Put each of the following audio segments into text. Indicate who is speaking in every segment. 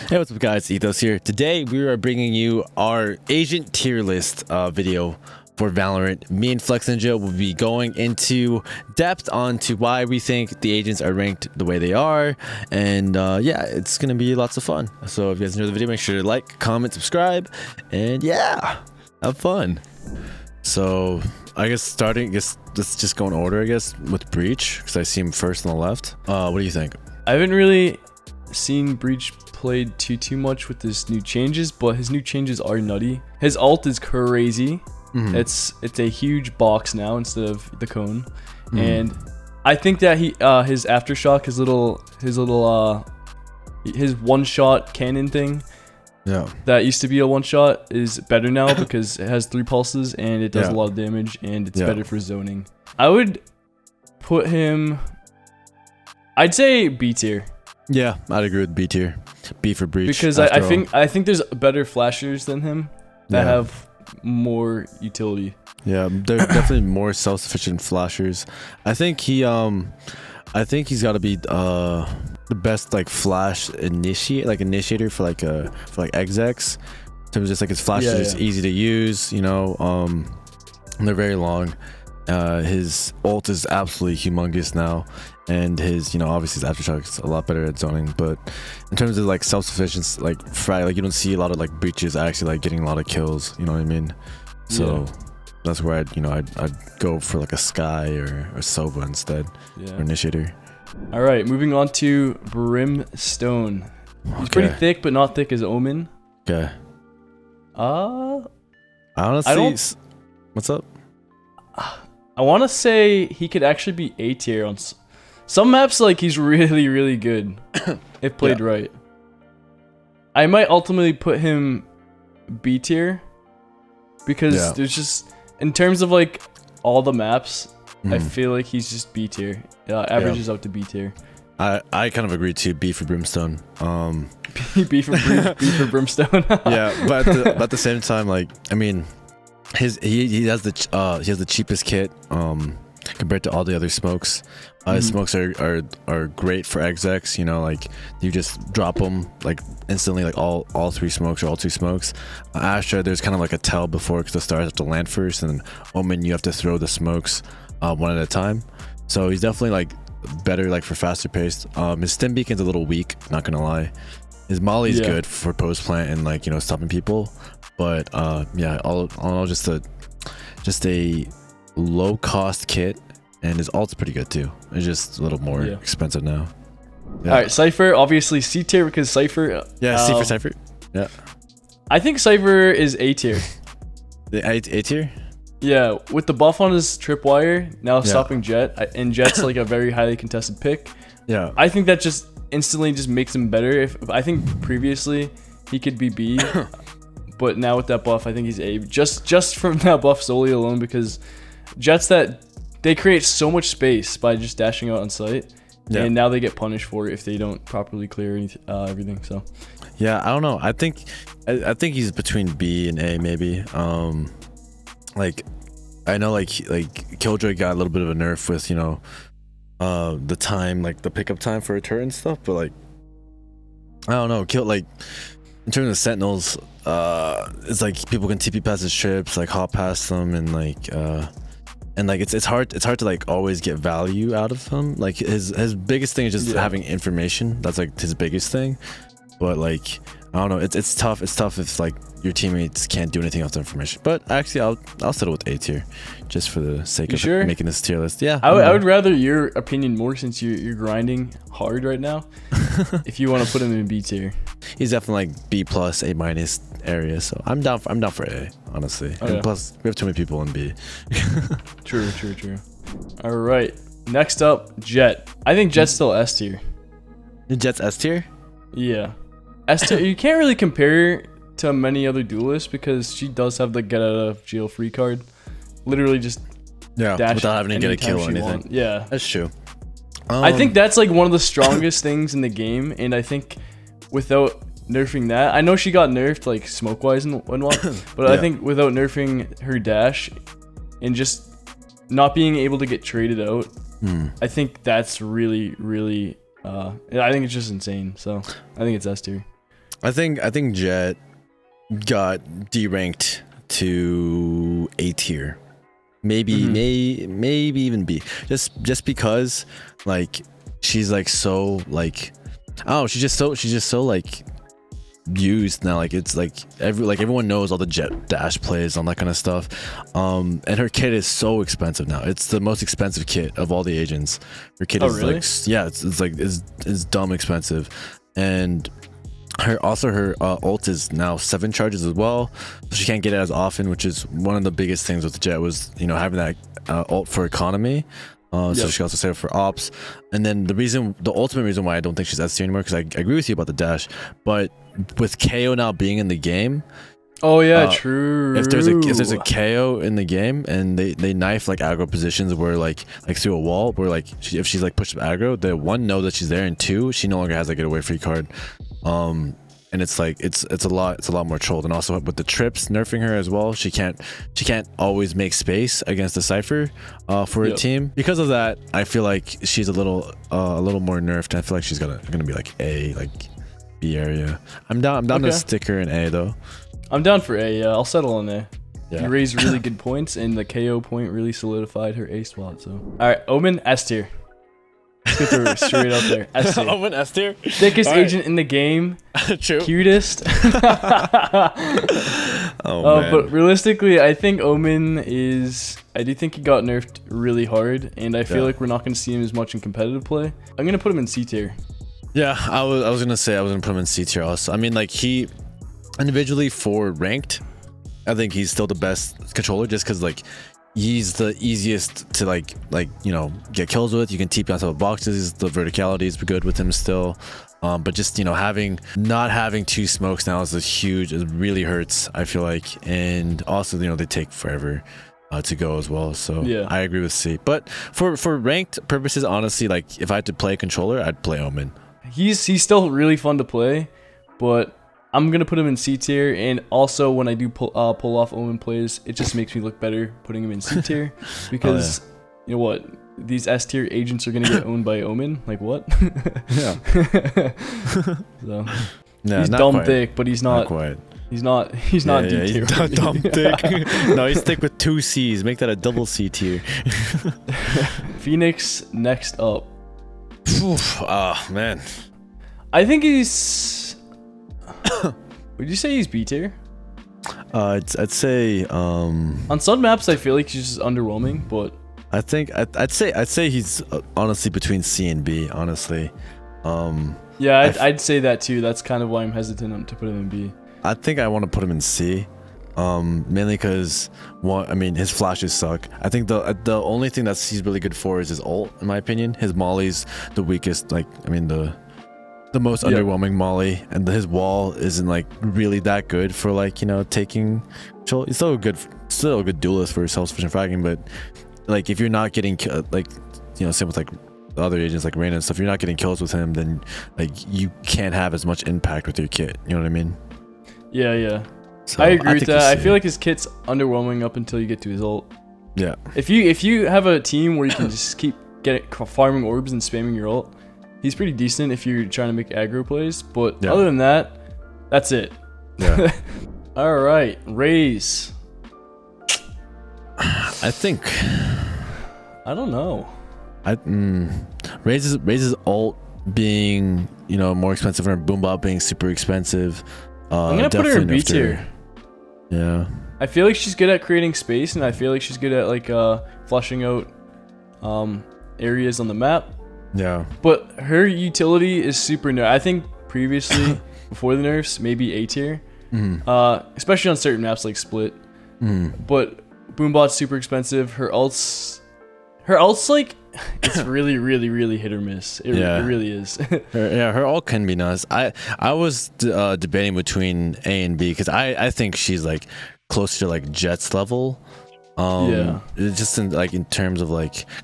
Speaker 1: Hey, what's up guys, Ethos here. Today we are bringing you our agent tier list video for Valorant. Me and Flex Ninja will be going into depth onto why we think the agents are ranked the way they are, and yeah, it's gonna be lots of fun. So if you guys enjoyed the video, make sure to like, comment, subscribe, and yeah, have fun. So I guess let's just go in order, I guess, with Breach, because I see him first on the left. What do you think?
Speaker 2: I haven't really seen Breach played too much with his new changes, but his new changes are nutty. His ult is crazy. It's a huge box now instead of the cone, and I think that his aftershock, his one shot cannon thing, that used to be a one shot, is better now because it has 3 pulses and it does a lot of damage, and it's better for zoning. I would put him, I'd say B tier.
Speaker 1: Yeah, I'd agree with B tier. B for Breach.
Speaker 2: Because I think there's better flashers than him that have more utility. Yeah,
Speaker 1: there's definitely more self-sufficient flashers. I think he's got to be the best like flash initiator for execs. In terms of just like his flashes are just easy to use, you know. They're very long. His ult is absolutely humongous now, and his, you know, obviously his aftershock is a lot better at zoning. But in terms of like self-sufficiency, like you don't see a lot of like breaches actually like getting a lot of kills, you know what I mean? So that's where I'd go for like a Skye or Sova instead, or initiator.
Speaker 2: All right, moving on to Brimstone. He's pretty thick, but not thick as Omen.
Speaker 1: Okay. Honestly, what's up?
Speaker 2: I want to say he could actually be A tier on some maps. Like, he's really good if played right. I might ultimately put him B tier because there's just, in terms of like all the maps, I feel like he's just B tier. Averages out to B tier.
Speaker 1: I kind of agree too. B for Brimstone.
Speaker 2: B for Brimstone.
Speaker 1: Yeah, but at the same time, like, I mean, he has the cheapest kit compared to all the other smokes. His smokes are great for execs, you know, like you just drop them like instantly, like all 3 smokes or all 2 smokes. Ashe, there's kind of like a tell before, because the stars have to land first, and then Omen, you have to throw the smokes one at a time. So he's definitely like better like for faster paced. His stim beacon's a little weak, not gonna lie. His molly's good for post plant and, like, you know, stopping people. But yeah, all in all, just a low cost kit, and his ult's pretty good too. It's just a little more expensive now.
Speaker 2: All right, Cypher, obviously C tier because Cypher.
Speaker 1: Yeah, C for Cypher. Yeah,
Speaker 2: I think Cypher is A tier.
Speaker 1: The A tier.
Speaker 2: Yeah, with the buff on his tripwire now stopping Jett, and Jett's like a very highly contested pick. Yeah, I think that just instantly just makes him better. If I think previously he could be B. But now with that buff, I think he's A. Just from that buff solely alone, because Jetts, that they create so much space by just dashing out on site, and now they get punished for it if they don't properly clear everything. So
Speaker 1: yeah, I don't know. I think he's between B and A maybe. Like, I know like Killjoy got a little bit of a nerf with, you know, the time, like the pickup time for a turret and stuff, but like, I don't know, in terms of sentinels, it's like people can TP past his trips, like hop past them, and like it's hard to like always get value out of him. Like his biggest thing is just having information. That's like his biggest thing. But like, I don't know, it's tough if like your teammates can't do anything off the information. But actually, I'll settle with A tier, just for the sake of making this tier list. Yeah,
Speaker 2: I would rather your opinion more, since you're grinding hard right now. If you want to put him in B tier,
Speaker 1: he's definitely like B plus, A minus area. So I'm down for A, honestly. And plus, we have too many people in B.
Speaker 2: True. All right, next up, Jett. I think Jett's still S tier.
Speaker 1: Jett's S tier.
Speaker 2: Yeah, S tier. You can't really compare to many other duelists because she does have the get out of jail free card. Literally just dash
Speaker 1: without having to get a kill or anything.
Speaker 2: Yeah,
Speaker 1: that's true.
Speaker 2: I think that's like one of the strongest things in the game, and I think without nerfing that, I know she got nerfed like smoke wise and whatnot, but I think without nerfing her dash and just not being able to get traded out, I think that's really I think it's just insane. So I think it's S tier.
Speaker 1: I think Jett got deranked to A tier. Maybe maybe even B. Just because like she's like so like she's just so like used now. Like it's like everyone knows all the Jett dash plays, all that kind of stuff. And her kit is so expensive now. It's the most expensive kit of all the agents. Her kit is
Speaker 2: really?
Speaker 1: like it's dumb expensive. And her ult is now 7 charges as well, so she can't get it as often, which is one of the biggest things with Jett was having that ult for economy. So she can also save it for ops. And then the ultimate reason why I don't think she's S tier anymore, because I agree with you about the dash, but with KO now being in the game.
Speaker 2: Oh yeah, true.
Speaker 1: If there's a KO in the game and they knife like aggro positions where like through a wall where like if she's like pushed up aggro, they one know that she's there, and two, she no longer has that getaway free card. And it's like it's a lot more trolled. And also with the trips nerfing her as well, she can't always make space against the Cypher for a team. Because of that, I feel like she's a little more nerfed. I feel like she's gonna be like A, like B area. I'm down to stick her in A though.
Speaker 2: I'm down for A. Yeah, I'll settle on A.
Speaker 1: Yeah.
Speaker 2: You raised really good points, and the KO point really solidified her A spot. So, all right, Omen S tier. Let's get her straight up there. S tier.
Speaker 1: Omen S tier.
Speaker 2: Thickest agent in the game.
Speaker 1: True.
Speaker 2: Cutest.
Speaker 1: Man.
Speaker 2: But realistically, I think Omen is. I do think he got nerfed really hard, and I feel like we're not going to see him as much in competitive play. I'm going to put him in C tier.
Speaker 1: Yeah, I was gonna say I was gonna put him in C tier also. I mean, like he individually for ranked, I think he's still the best controller just because like he's the easiest to like get kills with. You can TP on top of boxes. The verticality is good with him still. But just not having 2 smokes now is huge. It really hurts, I feel like. And also they take forever to go as well. So yeah, I agree with C. But for ranked purposes, honestly, like if I had to play a controller, I'd play Omen.
Speaker 2: He's still really fun to play, but I'm gonna put him in C tier. And also when I do pull off Omen plays, it just makes me look better putting him in C tier because you know what, these S tier agents are gonna get owned by Omen. Like what?
Speaker 1: Yeah.
Speaker 2: So
Speaker 1: Yeah,
Speaker 2: he's dumb thick, but he's not quite. He's not D tier.
Speaker 1: He's not dumb thick. No, he's thick with 2 C's. Make that a double C tier.
Speaker 2: Phoenix next up.
Speaker 1: Oh man,
Speaker 2: I think he's. Would you say he's B tier?
Speaker 1: I'd say
Speaker 2: on some maps I feel like he's just underwhelming, but
Speaker 1: I think I'd say he's honestly between C and B. Honestly,
Speaker 2: yeah, I'd say that too. That's kind of why I'm hesitant to put him in B.
Speaker 1: I think I want to put him in C. Mainly because his flashes suck. I think the only thing that he's really good for is his ult, in my opinion. His molly's the weakest, the most underwhelming molly, and his wall isn't like really that good for taking control. He's still a good duelist for self-sufficient fragging, but like if you're not getting same with like other agents like Reyna and stuff, you're not getting kills with him, then like you can't have as much impact with your kit. You know what I mean?
Speaker 2: Yeah. So I agree with that. I feel like his kit's underwhelming up until you get to his ult.
Speaker 1: Yeah.
Speaker 2: If you have a team where you can just keep farming orbs and spamming your ult, he's pretty decent if you're trying to make aggro plays. But other than that, that's it.
Speaker 1: Yeah.
Speaker 2: All right, Raze.
Speaker 1: I think.
Speaker 2: I don't know.
Speaker 1: Raze's ult being more expensive and Boombot being super expensive.
Speaker 2: I'm gonna put her in B tier.
Speaker 1: Yeah.
Speaker 2: I feel like she's good at creating space, and I feel like she's good at flushing out areas on the map.
Speaker 1: Yeah. But
Speaker 2: her utility is super nerf. I think previously, before the nerfs, maybe A tier. Especially on certain maps like Split. But Boombot's super expensive. Her ult's like it's really, really, really hit or miss. It really is.
Speaker 1: her ult can be nice. I was debating between A and B because I think she's like closer to like Jett's level. Just in terms of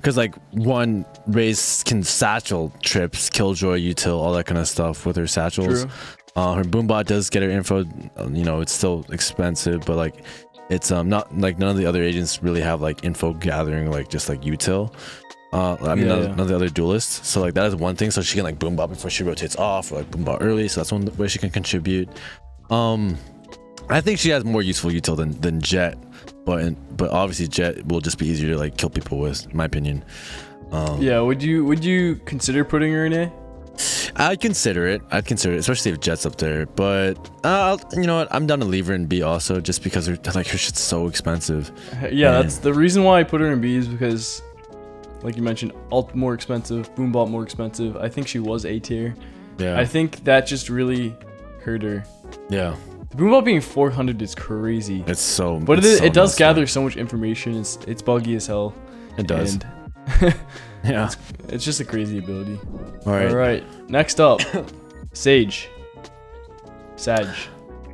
Speaker 1: because one, Raze can satchel trips, Killjoy, util, all that kind of stuff with her satchels. True. Her Boombot does get her info. It's still expensive, but it's not like none of the other agents really have like info gathering like just like util. I mean, none of the other duelists. So like that is one thing. So she can like boom bot before she rotates off, or like boom bot early. So that's one way she can contribute. I think she has more useful util than Jett, but obviously Jett will just be easier to like kill people with, in my opinion.
Speaker 2: Yeah, would you consider putting her in A?
Speaker 1: I'd consider it, especially if Jett's up there. But you know what? I'm down to leave her in B also, just because her shit's so expensive.
Speaker 2: Yeah, that's the reason why I put her in B, is because, like you mentioned, ult more expensive, boom bot more expensive. I think she was A tier.
Speaker 1: Yeah.
Speaker 2: I think that just really hurt her.
Speaker 1: Yeah.
Speaker 2: The boom bot being 400 is crazy.
Speaker 1: It's so.
Speaker 2: But it does gather so much information. It's buggy as hell.
Speaker 1: It does.
Speaker 2: And
Speaker 1: yeah.
Speaker 2: It's just a crazy ability.
Speaker 1: All right.
Speaker 2: Next up, Sage. Sag.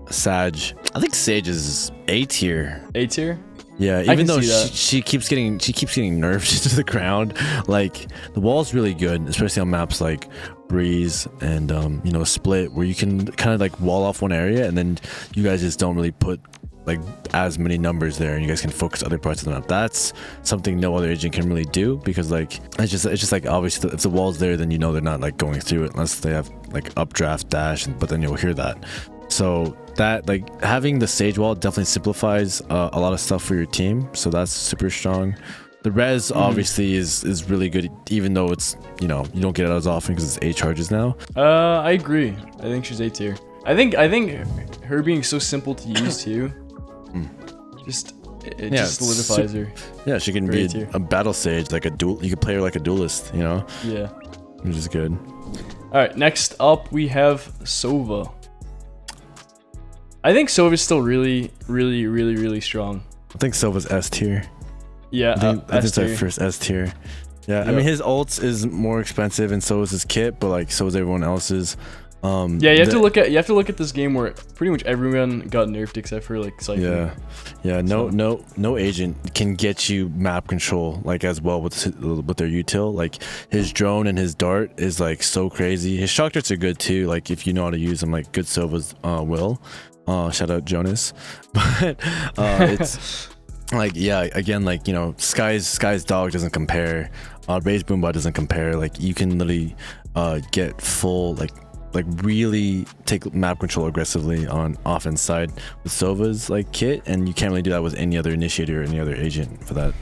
Speaker 1: I think Sage is A tier.
Speaker 2: A tier?
Speaker 1: Yeah, even though she keeps getting nerfed to the ground. Like the wall's really good, especially on maps like Breeze and you know, Split, where you can kind of like wall off one area and then you guys just don't really put like as many numbers there, and you guys can focus other parts of the map. That's something no other agent can really do, because like it's just like obviously if the wall's there, then you know they're not like going through it unless they have like updraft dash, but then you'll hear that. So that like having the Sage wall definitely simplifies a lot of stuff for your team, so that's super strong. The res obviously is really good, even though it's, you know, you don't get it as often because it's A charges now.
Speaker 2: I agree. I think she's A tier. I think her being so simple to use too, just solidifies her.
Speaker 1: Yeah, she can be a battle Sage, like a duel. You can play her like a duelist, you know.
Speaker 2: Yeah,
Speaker 1: which is good.
Speaker 2: All right, next up we have Sova. I think Sova's still really strong.
Speaker 1: I think Sova's S tier.
Speaker 2: Yeah,
Speaker 1: I think it's our first S tier. Yeah, yep. I mean his ults is more expensive, and so is his kit, but like so is everyone else's.
Speaker 2: Yeah, you have to look at this game where pretty much everyone got nerfed except for like Cypher.
Speaker 1: Yeah. No agent can get you map control like as well with their util. Like his drone and his dart is like so crazy. His shock darts are good too. Like if you know how to use them, like good Sova's will. Shout out Jonas. But it's like, yeah, again, like, you know, Skye's dog doesn't compare. Raze Boombot doesn't compare. Like you can literally get full like really take map control aggressively on offense side with Sova's like kit, and you can't really do that with any other initiator or any other agent for that.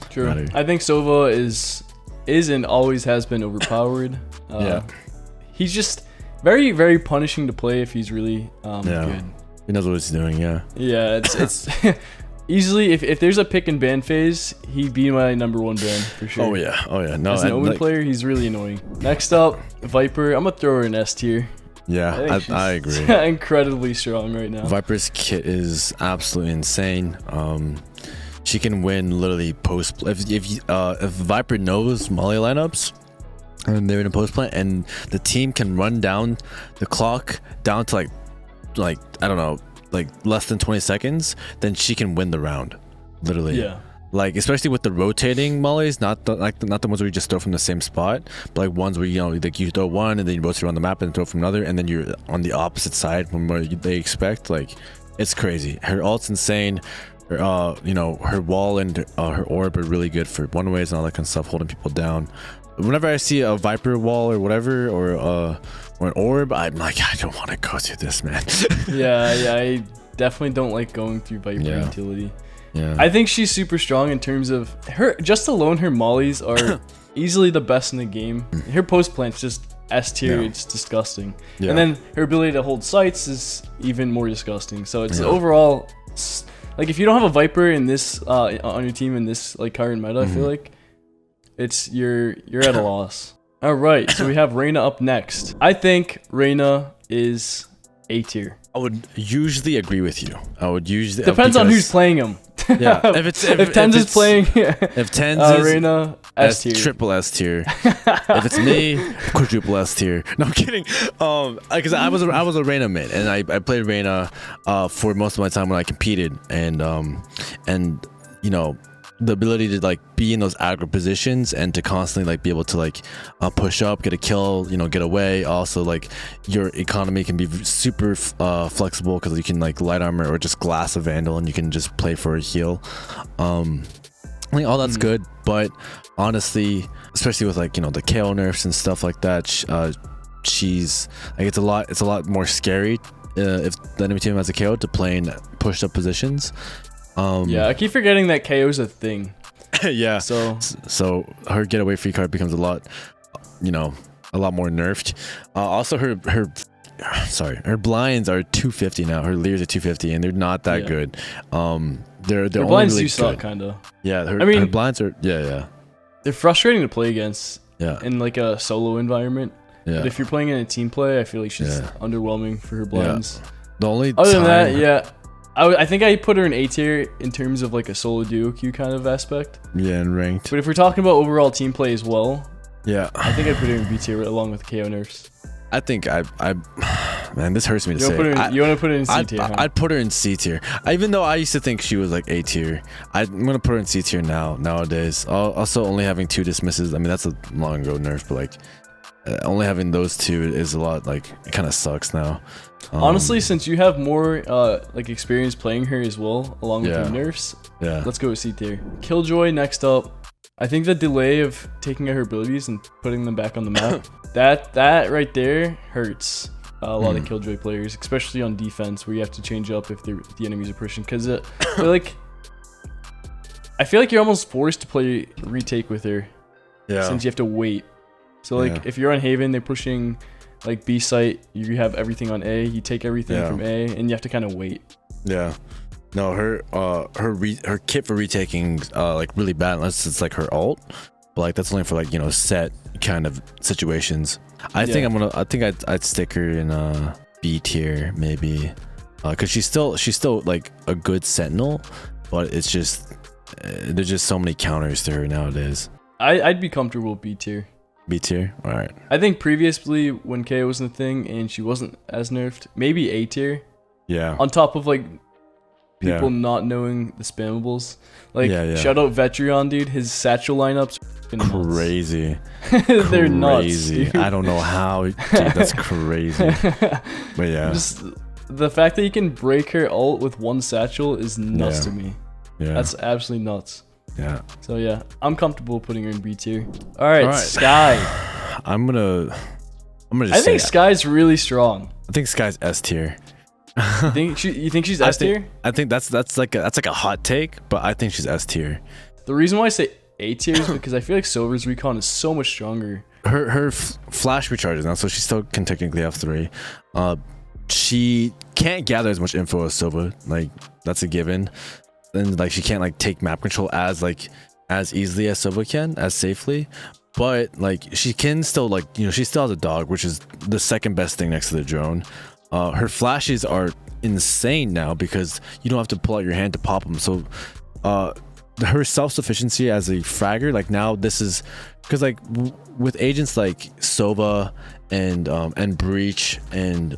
Speaker 2: True. Matter. I think Sova is and always has been overpowered.
Speaker 1: Yeah.
Speaker 2: He's just very punishing to play if he's really good.
Speaker 1: He knows what he's doing. Yeah.
Speaker 2: Yeah, it's easily if there's a pick and ban phase, he'd be my #1 ban for sure.
Speaker 1: Oh yeah. No,
Speaker 2: as an Omen player, he's really annoying. Next up, Viper. I'm gonna throw her in S tier.
Speaker 1: Yeah, I agree.
Speaker 2: Incredibly strong right now.
Speaker 1: Viper's kit is absolutely insane. She can win literally post. If Viper knows Molly lineups, and they're in a post plant, and the team can run down the clock down to like I don't know, like less than 20 seconds, then she can win the round, literally.
Speaker 2: Yeah.
Speaker 1: Like especially with the rotating mollies, not the ones where you just throw from the same spot, but like ones where, you know, like you throw one and then you rotate around the map and throw from another, and then you're on the opposite side from where they expect. Like it's crazy. Her ult's insane. Her, you know, her wall and her orb are really good for one ways and all that kind of stuff, holding people down. Whenever I see a Viper wall or whatever, or an orb, I'm like, I don't want to go through this, man.
Speaker 2: yeah, I definitely don't like going through Viper utility.
Speaker 1: Yeah.
Speaker 2: I think she's super strong in terms of her. Just alone, her mollies are easily the best in the game. Her post plant's just S tier. It's disgusting. Yeah. And then her ability to hold sights is even more disgusting. So it's overall, like if you don't have a Viper in this on your team in this like current meta, I feel like you're at a loss. All right, so we have Reyna up next. I think Reyna is A tier.
Speaker 1: I would usually agree with you. I would usually
Speaker 2: depends on who's playing him.
Speaker 1: Yeah, if
Speaker 2: Tens is playing,
Speaker 1: if Tens is
Speaker 2: Reyna S tier,
Speaker 1: triple S tier. If it's me, quadruple S tier. No, I'm kidding. Because I was a Reyna mid, and I played Reyna for most of my time when I competed, and you know, the ability to like be in those aggro positions and to constantly like be able to like push up, get a kill, you know, get away. Also, like your economy can be super flexible because you can like light armor or just glass a vandal and you can just play for a heal. I think all that's good, but honestly, especially with like, you know, the KO nerfs and stuff like that, she's like, it's a lot more scary if the enemy team has a KO to play in pushed up positions.
Speaker 2: Yeah, I keep forgetting that KO is a thing.
Speaker 1: Yeah.
Speaker 2: So
Speaker 1: her getaway free card becomes a lot, you know, a lot more nerfed. Also, her blinds are 250 now. Her leers are 250, and they're not that good. They're
Speaker 2: her
Speaker 1: only
Speaker 2: blinds
Speaker 1: really
Speaker 2: do suck, kind of.
Speaker 1: Yeah, her blinds are
Speaker 2: They're frustrating to play against.
Speaker 1: Yeah.
Speaker 2: In like a solo environment. Yeah. But if you're playing in a team play, I feel like she's underwhelming for her blinds.
Speaker 1: Yeah. The only
Speaker 2: other than that, yeah. I think I put her in A tier in terms of like a solo duo queue kind of aspect.
Speaker 1: Yeah, and ranked.
Speaker 2: But if we're talking about overall team play as well,
Speaker 1: yeah,
Speaker 2: I think I'd put her in B tier along with KO nerfs.
Speaker 1: I think man, this hurts me to say.
Speaker 2: You want to put her in C tier?
Speaker 1: I'd put her in C tier. Even though I used to think she was like A tier, I'm gonna put her in C tier nowadays. Also, only having 2 dismisses. I mean, that's a long ago nerf, but like only having those 2 is a lot. Like, it kind of sucks now.
Speaker 2: Honestly, since you have more like experience playing her as well, along with your nerfs, let's go with C tier. Killjoy next up. I think the delay of taking out her abilities and putting them back on the map, that right there hurts a lot of Killjoy players, especially on defense, where you have to change up if the enemies are pushing. Because like, I feel like you're almost forced to play retake with her, since you have to wait. So like, if you're on Haven, they're pushing like B site, you have everything on A, you take everything from A, and you have to kind of wait. Yeah.
Speaker 1: No, her kit for retaking like really bad unless it's like her ult, but like that's only for like, you know, set kind of situations. I think I'd stick her in B tier maybe, because she's still like a good sentinel, but it's just there's just so many counters to her nowadays.
Speaker 2: I'd be comfortable B tier.
Speaker 1: B tier, all right.
Speaker 2: I think previously when KO wasn't a thing and she wasn't as nerfed, maybe A tier. Yeah. On top of like people not knowing the spammables. Like shout out Vetreon, dude. His satchel lineups are
Speaker 1: crazy.
Speaker 2: They're nuts.
Speaker 1: Dude. I don't know how. Dude, that's crazy. But yeah.
Speaker 2: Just the fact that you can break her ult with 1 satchel is nuts to me. Yeah. That's absolutely nuts. Yeah. So yeah, I'm comfortable putting her in B tier. All right. Skye.
Speaker 1: I'm gonna.
Speaker 2: I think Skye's really strong.
Speaker 1: I think Skye's S tier.
Speaker 2: You think she's S tier?
Speaker 1: I think that's like a hot take, but I think she's S tier.
Speaker 2: The reason why I say A tier is because I feel like Sova's recon is so much stronger.
Speaker 1: Her flash recharges now, so she still can technically have 3. She can't gather as much info as Sova. Like, that's a given. And like she can't like take map control as easily as Sova can, as safely, but like she can still, like, you know, she still has a dog, which is the second best thing next to the drone. Her flashes are insane now because you don't have to pull out your hand to pop them. So her self-sufficiency as a fragger, like now this is because like with agents like Sova and Breach and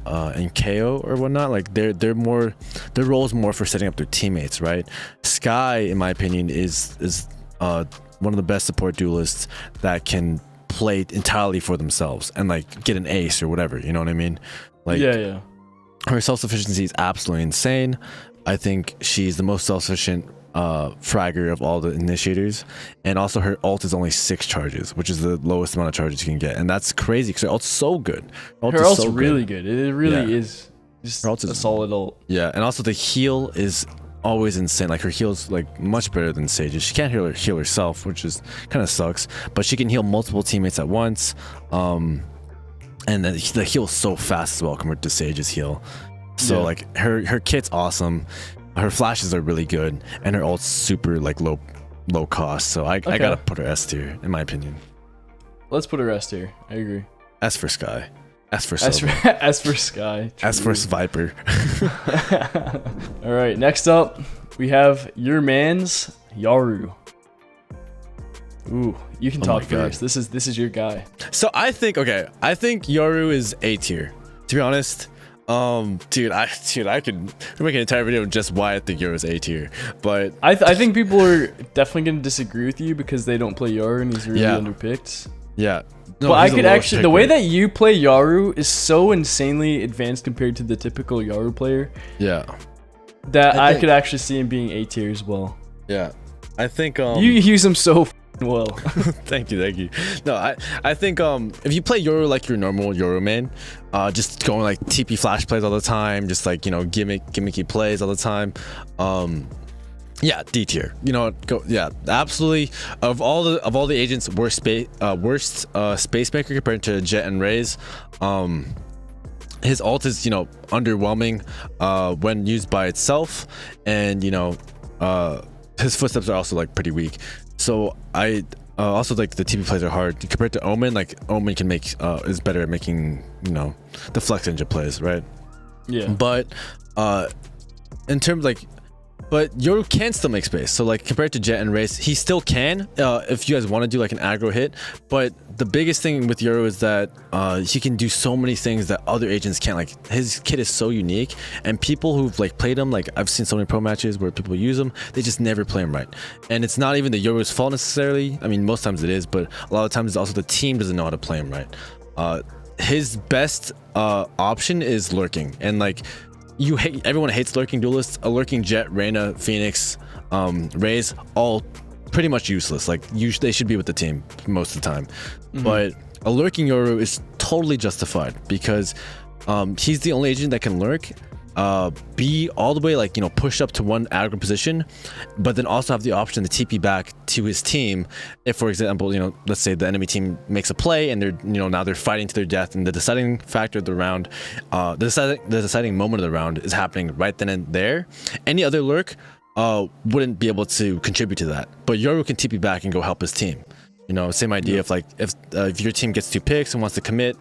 Speaker 1: KO or whatnot, like their role is more for setting up their teammates, right? Skye, in my opinion, is one of the best support duelists that can play entirely for themselves and like get an ace or whatever, you know what I mean? Like, her self-sufficiency is absolutely insane. I think she's the most self-sufficient fragger of all the initiators, and also her ult is only 6 charges, which is the lowest amount of charges you can get, and that's crazy because her ult's so good.
Speaker 2: Her ult's really good. It really is just a solid ult.
Speaker 1: Yeah, and also the heal is always insane. Like her heal's like much better than Sage's. She can't heal herself, which is kind of sucks, but she can heal multiple teammates at once. And the heal's so fast as well compared to Sage's heal. So like her kit's awesome. Her flashes are really good, and her ult's super like low cost. So I gotta put her S tier in my opinion.
Speaker 2: Let's put her S tier. I agree.
Speaker 1: S for Skye. S for Sova.
Speaker 2: S for Skye.
Speaker 1: True. S for Viper.
Speaker 2: All right. Next up, we have your man's Yaru. Ooh, you can talk first. This is your guy.
Speaker 1: So I think Yaru is A tier. To be honest, I could make an entire video just why I think Yoru's A tier, but
Speaker 2: I think people are definitely gonna disagree with you because they don't play Yoru and he's really underpicked.
Speaker 1: Yeah.
Speaker 2: No, but I could actually, the way that you play Yoru is so insanely advanced compared to the typical Yoru player.
Speaker 1: Yeah.
Speaker 2: That I could actually see him being A tier as well.
Speaker 1: Yeah. I think
Speaker 2: you use him so well.
Speaker 1: Thank you. No, I think if you play Yoru like your normal Yoru main, just going like TP flash plays all the time, just like, you know, gimmicky plays all the time, yeah, D tier. You know what? Go, yeah, absolutely. Of all the agents, worst space maker compared to Jett and Raze. His ult is, you know, underwhelming when used by itself, and you know, his footsteps are also like pretty weak. So I also like the TP plays are hard compared to Omen. Like Omen can make is better at making, you know, the flex ninja plays, right? Yeah. But in terms like, but Yoru can still make space. So like compared to Jett and Raze, he still can if you guys want to do like an aggro hit. But the biggest thing with Yoru is that he can do so many things that other agents can't. Like his kit is so unique, and people who've like played him, like I've seen so many pro matches where people use him, they just never play him right. And it's not even the Yoru's fault necessarily. I mean, most times it is, but a lot of times it's also the team doesn't know how to play him right. His best option is lurking, and like, everyone hates lurking duelists. A lurking Jett, Reyna, Phoenix, Raze, all pretty much useless. Like they should be with the team most of the time. But a lurking Yoru is totally justified because he's the only agent that can lurk, be all the way like, you know, pushed up to one aggro position, but then also have the option to TP back to his team if, for example, you know, let's say the enemy team makes a play and they're, you know, now they're fighting to their death, and the deciding factor of the round, the deciding moment of the round is happening right then and there. Any other lurk wouldn't be able to contribute to that, but Yoru can TP back and go help his team. You know, same idea. If like if your team gets 2 picks and wants to commit,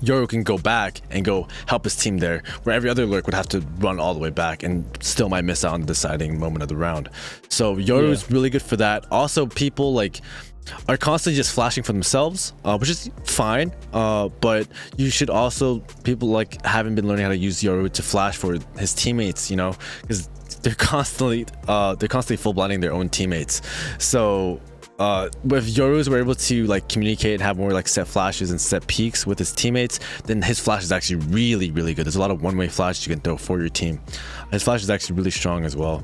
Speaker 1: Yoru can go back and go help his team there, where every other lurk would have to run all the way back and still might miss out on the deciding moment of the round. So Yoru is really good for that. Also, people like are constantly just flashing for themselves, which is fine, but you should also, people like haven't been learning how to use Yoru to flash for his teammates, you know, because they're constantly full blinding their own teammates. So if Yorus were able to like communicate and have more like set flashes and set peaks with his teammates, then his flash is actually really good. There's a lot of one-way flashes you can throw for your team. His flash is actually really strong as well.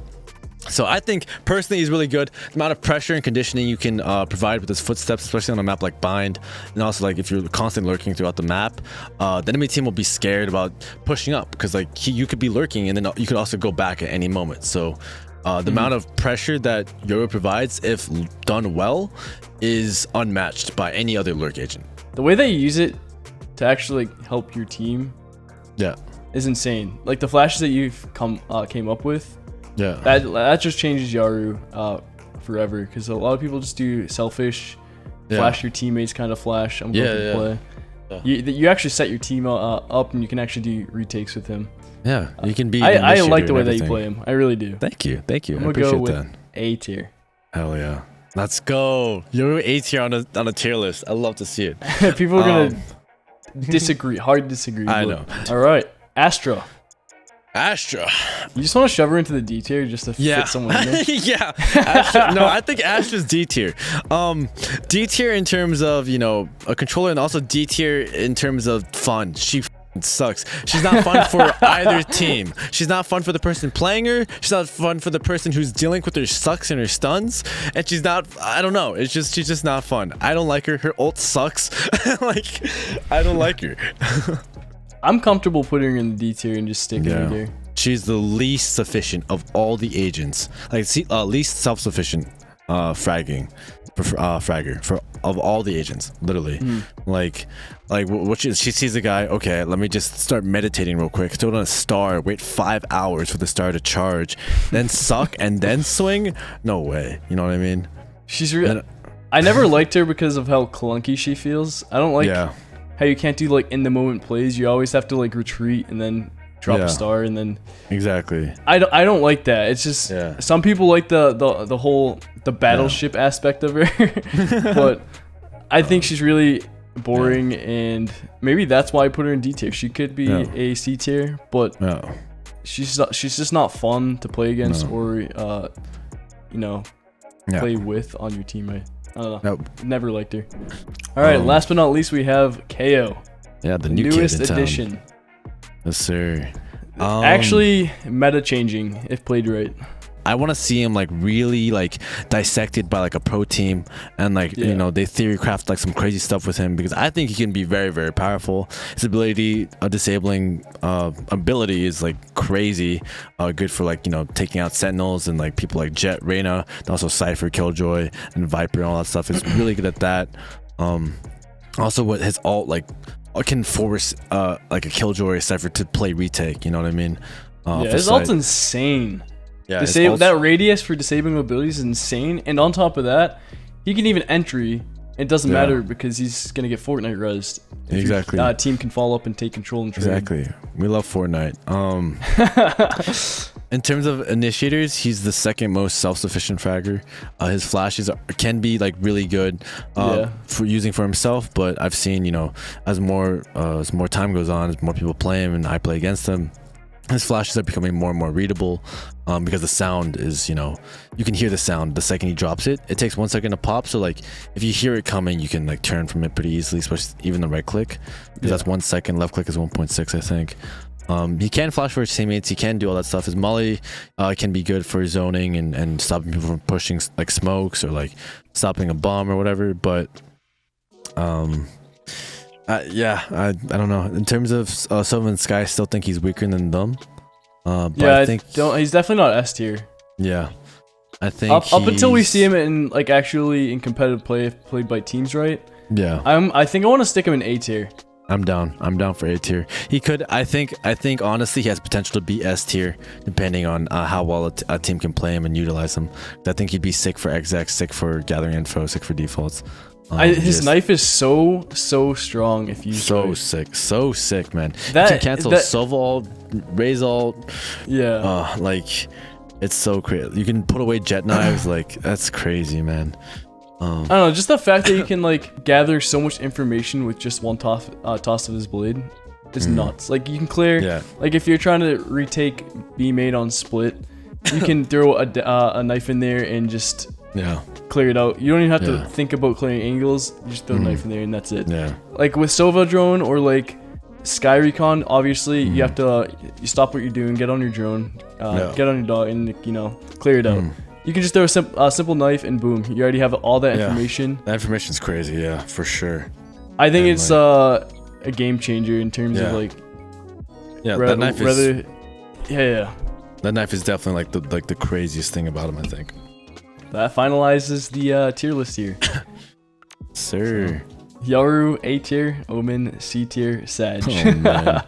Speaker 1: So I think personally he's really good. The amount of pressure and conditioning you can provide with his footsteps, especially on a map like Bind, and also like if you're constantly lurking throughout the map, the enemy team will be scared about pushing up because like you could be lurking and then you could also go back at any moment. So the amount of pressure that Yoru provides, if done well, is unmatched by any other lurk agent.
Speaker 2: The way that you use it to actually like, help your team, is insane. Like the flashes that you've came up with, that just changes Yoru forever. Because a lot of people just do selfish, flash your teammates kind of flash. I'm going to play. You actually set your team up, and you can actually do retakes with him.
Speaker 1: Yeah, you can be.
Speaker 2: I like the way that you play him. I really do.
Speaker 1: Thank you.
Speaker 2: I'm gonna go with A tier.
Speaker 1: Hell yeah, let's go. You're A tier on a tier list. I love to see it.
Speaker 2: People are gonna disagree. Hard disagree.
Speaker 1: I know.
Speaker 2: All right, Astra.
Speaker 1: You
Speaker 2: just want to shove her into the D tier just to fit someone in there?
Speaker 1: Yeah. Astra, no, I think Astra's D tier. D tier in terms of, you know, a controller, and also D tier in terms of fun. She sucks. She's not fun for either team. She's not fun for the person playing her. She's not fun for the person who's dealing with her sucks and her stuns. And she's not, I don't know. She's just not fun. I don't like her. Her ult sucks. Like, I don't like her.
Speaker 2: I'm comfortable putting her in the D tier and just sticking her there.
Speaker 1: She's the least sufficient of all the agents. Like, least self-sufficient fragger of all the agents, literally. Like what she sees a guy, okay, let me just start meditating real quick, throw it on a star, wait 5 hours for the star to charge, then suck and then swing. No way. You know what I mean?
Speaker 2: She's real. I never liked her because of how clunky she feels. I don't like how you can't do like in the moment plays. You always have to like retreat and then drop a star and then I don't like that. It's just some people like the whole battleship aspect of her. But I think she's really boring, and maybe that's why I put her in D tier. She could be a C tier, but she's just not fun to play against or play with on your team, right? I don't know. Never liked her. All right, last but not least, we have KO.
Speaker 1: Yeah, the
Speaker 2: newest addition.
Speaker 1: Yes, sir.
Speaker 2: Actually, meta changing if played right.
Speaker 1: I want to see him like really like dissected by like a pro team, and like you know, they theory craft like some crazy stuff with him, because I think he can be very, very powerful. His ability, disabling ability is like crazy, good for like, you know, taking out sentinels and like people like Jett, Reyna, and also Cypher, Killjoy, and Viper and all that stuff. Is really good at that. Also with his ult, like can force like a Killjoy, Cypher to play retake. You know what I mean?
Speaker 2: His ult's insane.
Speaker 1: Yeah,
Speaker 2: that radius for disabling abilities is insane, and on top of that, he can even entry. It doesn't matter because he's gonna get Fortnite rezzed.
Speaker 1: Exactly.
Speaker 2: Your team can follow up and take control and trade.
Speaker 1: Exactly. We love Fortnite. In terms of initiators, he's the second most self-sufficient fragger. His flashes can be like really good for using for himself, but I've seen, you know, as more time goes on, as more people play him and I play against him, his flashes are becoming more and more readable, because the sound is, you know, you can hear the sound the second he drops it. It takes 1 second to pop, so like if you hear it coming, you can like turn from it pretty easily, especially even the right click, because that's 1 second. Left click is 1.6, I think. He can flash for his teammates. He can do all that stuff. His molly can be good for zoning and stopping people from pushing like smokes or like stopping a bomb or whatever. But I don't know. In terms of Sova and Skye, I still think he's weaker than them. But I think
Speaker 2: he's definitely not S tier.
Speaker 1: Yeah, I think
Speaker 2: up until we see him in like actually in competitive play, if played by teams right.
Speaker 1: Yeah,
Speaker 2: I think I want to stick him in A tier.
Speaker 1: I'm down for A tier. He could. I think honestly, he has potential to be S tier, depending on how well a team can play him and utilize him. I think he'd be sick for execs, sick for gathering info, sick for defaults.
Speaker 2: His knife is so strong if you
Speaker 1: so sick, man. You can cancel Sova ult, Raze ult.
Speaker 2: Yeah.
Speaker 1: Like it's so crazy. You can put away Jett knives. Like that's crazy, man.
Speaker 2: I don't know, just the fact that you can like gather so much information with just one toss of his blade is nuts. Like you can clear, like if you're trying to retake B made on split, you can throw a knife in there and just clear it out. You don't even have to think about clearing angles. You just throw a knife in there and that's it. Like with Sova drone or like Skye recon, obviously you have to you stop what you're doing, get on your drone, get on your dog, and you know, clear it out. You can just throw a simple knife and boom, you already have all that information.
Speaker 1: That information's crazy, yeah, for sure.
Speaker 2: I think it's a game changer in terms of like
Speaker 1: that knife is
Speaker 2: that
Speaker 1: knife is definitely like the craziest thing about him, I think.
Speaker 2: That finalizes the tier list here.
Speaker 1: Sir.
Speaker 2: Yoru A tier, Omen C tier, Sag.
Speaker 1: Oh man.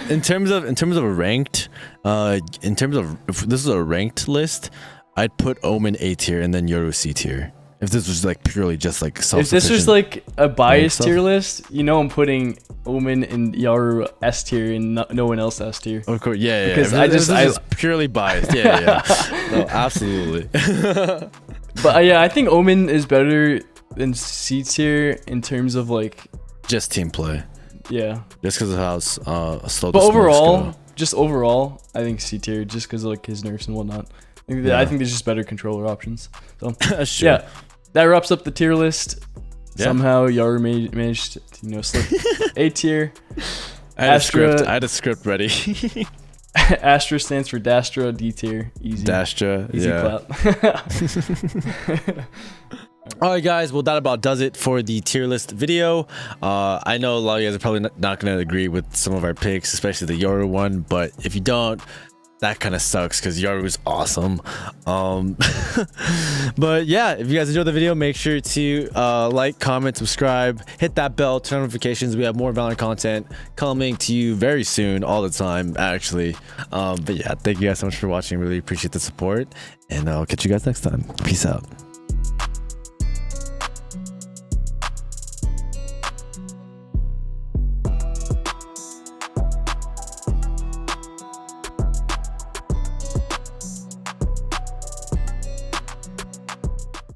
Speaker 1: In terms of a ranked, if this is a ranked list, I'd put Omen A tier and then Yoru C tier. If this was like purely just like self-sufficient.
Speaker 2: If this was like a biased tier list, you know I'm putting Omen and Yoru S tier and no one else S tier.
Speaker 1: Of course, yeah.
Speaker 2: Because
Speaker 1: I just purely biased. Yeah. No, absolutely.
Speaker 2: But I think Omen is better than C tier in terms of like
Speaker 1: just team play.
Speaker 2: Yeah.
Speaker 1: Just because of how slow.
Speaker 2: But overall, I think C tier just because of like his nerfs and whatnot. I think there's just better controller options. So
Speaker 1: sure.
Speaker 2: That wraps up the tier list. Somehow Yoru managed to slip A tier.
Speaker 1: I had a script ready.
Speaker 2: Astra stands for Dastra, D tier. Easy.
Speaker 1: Dastra,
Speaker 2: easy
Speaker 1: clap. Alright guys, well that about does it for the tier list video. I know a lot of you guys are probably not going to agree with some of our picks, especially the Yoru one, but if you don't, that kind of sucks because Yoru is awesome. But yeah, if you guys enjoyed the video, make sure to like, comment, subscribe, hit that bell, turn on notifications. We have more Valorant content coming to you very soon, all the time actually. But yeah, thank you guys so much for watching. Really appreciate the support, and I'll catch you guys next time. Peace out.